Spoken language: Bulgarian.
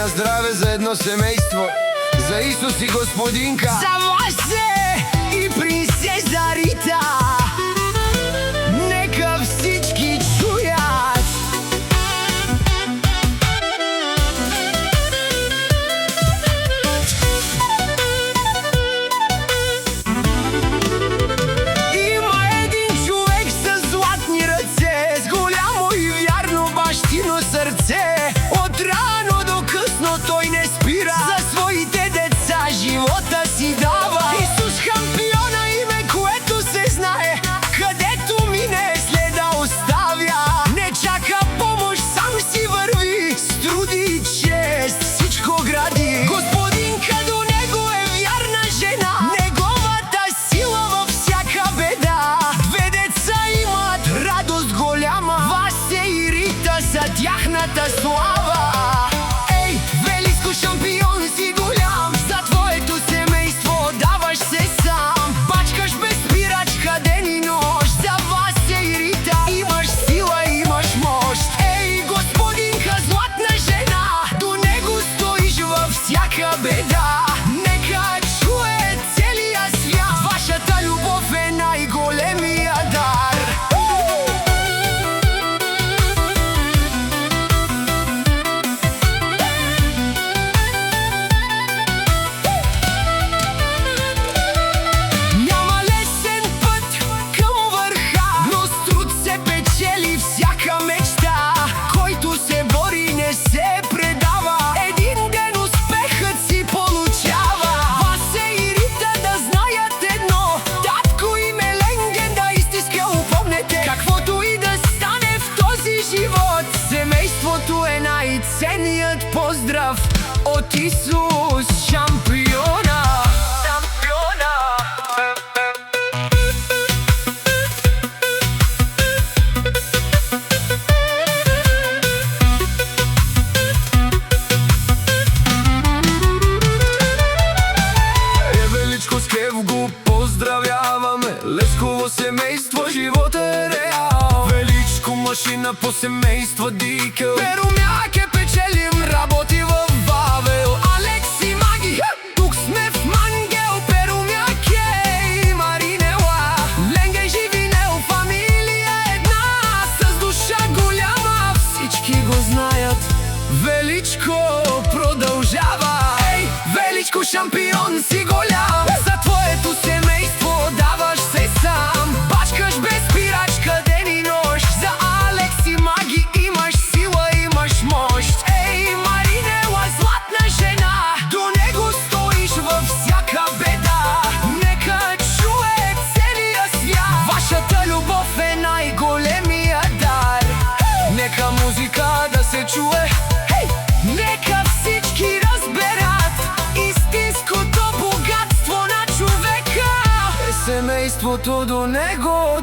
на здраве за едно семейство, за Исус и Господинка, за Васе и принцеза Рита. Нека всички чуят. Има един човек с златни ръце, с голямо и вярно бащино сърце. От рано до късно той не спира, за своите деца живота си дава. Исус шампиона, име, което се знае, където мине следа оставя. Не чака помощ, сам си върви, с труди и чест всичко гради. Господинка до него е вярна жена, неговата сила във всяка беда. Две деца имат радост голяма, Васе и Рита са тяхната слава. Ей, величко шампион си голям, за твоето семейство даваш се сам. Бачкаш без спирачка ден и нощ, за Васе и Рита имаш сила, имаш мощ. Ей, господинка, златна жена, до него стоиш във всяка беда. Нека чуе целия свят, вашата любов е най-големия дар. Няма лесен път към върха, но с труд се печели всяка мечта. Който се бори, не се предава, един ден успехът си получава. Васе и Рита да знаят едно, татко им е легенда, истинска, упомнете. Каквото и да стане в този живот, семейството е най-ценният поздрав от Исус шампиона. Величко с Кев го поздравяваме, Лесково семейство, живота е реал. Величко машина по семейство Дикъл, Перумяк е печелим, работи в Вавел. Алекси Маги, тук сме в Мангел. Перумяк е и Маринела, Ленген Живинел, фамилия една, с душа голяма, всички го знаят. Величко продължава. Ей, величко шампион си голям, за твоето семейство даваш се сам. Бачкаш без спирачка ден и нощ, за Алекси Маги имаш сила, имаш мощ. Ей, Маринела, златна жена, до него стоиш във всяка беда. Нека чуе целия свят, вашата любов е най-големия дар. Нека музика да се чуе, хей! Нека всички разберат истинското богатство на човека. семейството до него